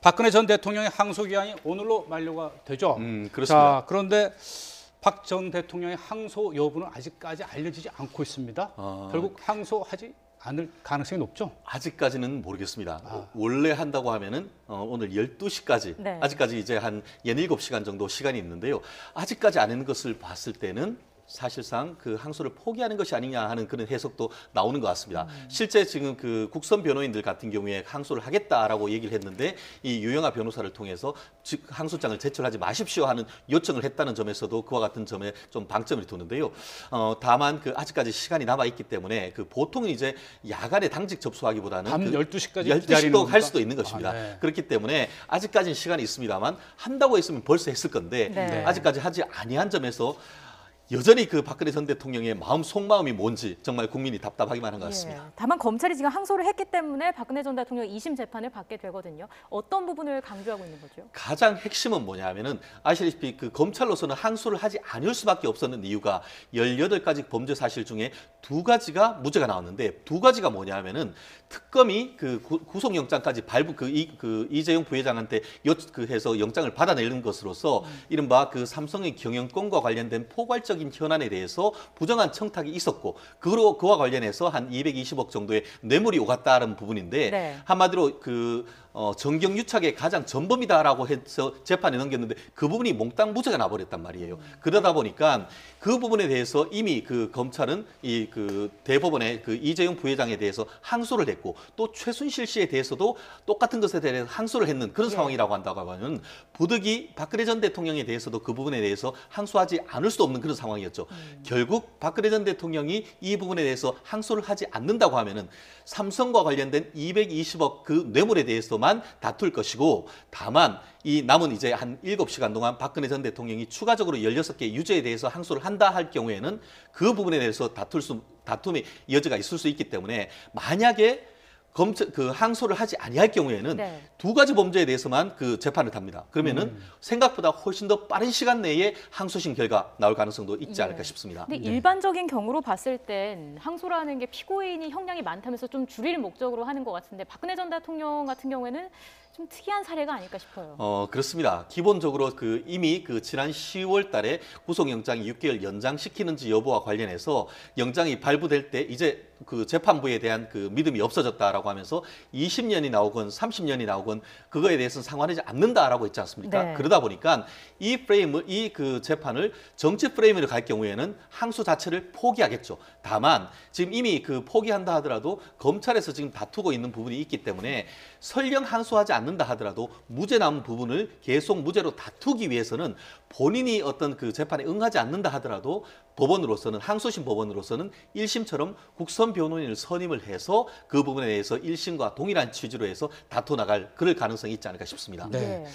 박근혜 전 대통령의 항소 기한이 오늘로 만료가 되죠. 그렇습니다. 자, 그런데 박 전 대통령의 항소 여부는 아직까지 알려지지 않고 있습니다. 결국 항소하지 않을 가능성이 높죠? 아직까지는 모르겠습니다. 원래 한다고 하면은 오늘 12시까지, 네. 아직까지 이제 한 7시간 정도 시간이 있는데요. 아직까지 안 하는 것을 봤을 때는 사실상 그 항소를 포기하는 것이 아니냐 하는 그런 해석도 나오는 것 같습니다. 실제 지금 그 국선 변호인들 같은 경우에 항소를 하겠다라고 얘기를 했는데 이 유영하 변호사를 통해서 즉 항소장을 제출하지 마십시오 하는 요청을 했다는 점에서도 그와 같은 점에 좀 방점을 두는데요. 다만 그 아직까지 시간이 남아 있기 때문에 그 보통은 이제 야간에 당직 접수하기보다는 밤 그 12시까지 12시도 할 수도 겁니까? 있는 것입니다. 네. 그렇기 때문에 아직까지는 시간이 있습니다만 한다고 했으면 벌써 했을 건데 네. 아직까지 하지 아니한 점에서 여전히 그 박근혜 전 대통령의 마음 속마음이 뭔지 정말 국민이 답답하기만 한 것 같습니다. 예, 다만 검찰이 지금 항소를 했기 때문에 박근혜 전 대통령 2심 재판을 받게 되거든요. 어떤 부분을 강조하고 있는 거죠? 가장 핵심은 뭐냐면은 아시다시피 그 검찰로서는 항소를 하지 않을 수밖에 없었는 이유가 18가지 범죄 사실 중에 2가지가 무죄가 나왔는데 2가지가 뭐냐면은 특검이 그 구속영장까지 발부 그 이재용 부회장한테 해서 영장을 받아내는 것으로서 이른바 그 삼성의 경영권과 관련된 포괄적인 현안에 대해서 부정한 청탁이 있었고 그와 관련해서 한 220억 정도의 뇌물이 오갔다는 부분인데 네. 한마디로 정경유착의 가장 전범이다라고 해서 재판에 넘겼는데 그 부분이 몽땅 무죄가 나버렸단 말이에요. 그러다 보니까 그 부분에 대해서 이미 그 검찰은 이 그 대법원의 그 이재용 부회장에 대해서 항소를 했고 또 최순실 씨에 대해서도 똑같은 것에 대해서 항소를 했는 그런 상황이라고 한다고 하면 부득이 박근혜 전 대통령에 대해서도 그 부분에 대해서 항소하지 않을 수 없는 그런 상황이었죠. 결국 박근혜 전 대통령이 이 부분에 대해서 항소를 하지 않는다고 하면은 삼성과 관련된 220억 그 뇌물에 대해서만 다툴 것이고 다만 이 남은 이제 한 7시간 동안 박근혜 전 대통령이 추가적으로 16개 유죄에 대해서 항소를 한다 할 경우에는 그 부분에 대해서 다툼의 여지가 있을 수 있기 때문에 만약에 그 항소를 하지 아니할 경우에는 네. 2가지 범죄에 대해서만 그 재판을 답니다. 그러면은 생각보다 훨씬 더 빠른 시간 내에 항소심 결과 나올 가능성도 있지 않을까 싶습니다. 근데 일반적인 경우로 봤을 땐 항소라는 게 피고인이 형량이 많다면서 좀 줄일 목적으로 하는 것 같은데 박근혜 전 대통령 같은 경우에는 좀 특이한 사례가 아닐까 싶어요. 그렇습니다. 기본적으로 그 이미 그 지난 10월 달에 구속영장이 6개월 연장시키는지 여부와 관련해서 영장이 발부될 때 이제 그 재판부에 대한 그 믿음이 없어졌다라고 하면서 20년이 나오건 30년이 나오건 그거에 대해서는 상관하지 않는다라고 했지 않습니까? 네. 그러다 보니까 이 그 재판을 정치 프레임으로 갈 경우에는 항소 자체를 포기하겠죠. 다만 지금 이미 그 포기한다 하더라도 검찰에서 지금 다투고 있는 부분이 있기 때문에 설령 항소하지 않는다 하더라도 무죄 남은 부분을 계속 무죄로 다투기 위해서는 본인이 어떤 그 재판에 응하지 않는다 하더라도 법원으로서는 항소심 법원으로서는 1심처럼 국선 변호인을 선임을 해서 그 부분에 대해서 1심과 동일한 취지로 해서 다투 나갈 그럴 가능성이 있지 않을까 싶습니다. 네.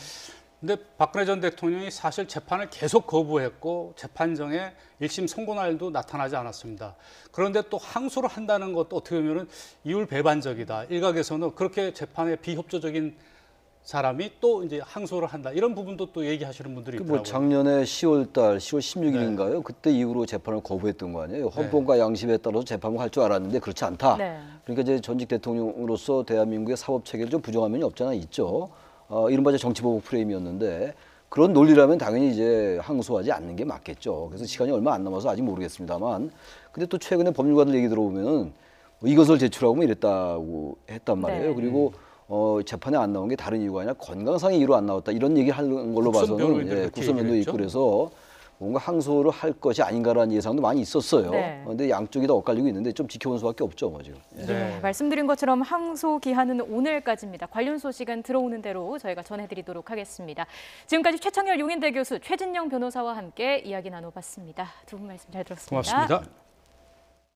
근데 박근혜 전 대통령이 사실 재판을 계속 거부했고 재판정에 1심 선고날도 나타나지 않았습니다. 그런데 또 항소를 한다는 것도 어떻게 보면 이율배반적이다. 일각에서는 그렇게 재판에 비협조적인 사람이 또 이제 항소를 한다. 이런 부분도 또 얘기하시는 분들이 있더라고요. 뭐 작년에 10월 16일인가요? 그때 이후로 재판을 거부했던 거 아니에요? 헌법과 양심에 따라서 재판을 할 줄 알았는데 그렇지 않다. 네. 그러니까 이제 전직 대통령으로서 대한민국의 사법 체계를 좀 부정한 면이 없잖아 있죠. 이른바 이제 정치보복 프레임이었는데 그런 논리라면 당연히 이제 항소하지 않는 게 맞겠죠. 그래서 시간이 얼마 안 남아서 아직 모르겠습니다만, 근데 또 최근에 법률가들 얘기 들어보면은 이것을 제출하고 뭐 이랬다고 했단 말이에요. 네. 그리고 재판에 안 나온 게 다른 이유가 아니라 건강상의 이유로 안 나왔다 이런 얘기를 하는 걸로 봐서는 국선변도 있고 그래서 뭔가 항소를 할 것이 아닌가라는 예상도 많이 있었어요. 네. 그런데 양쪽이 다 엇갈리고 있는데 좀 지켜볼 수밖에 없죠, 뭐 지금. 네, 말씀드린 것처럼 항소 기한은 오늘까지입니다. 관련 소식은 들어오는 대로 저희가 전해드리도록 하겠습니다. 지금까지 최창열 용인대 교수, 최진영 변호사와 함께 이야기 나눠봤습니다. 두 분 말씀 잘 들었습니다. 고맙습니다.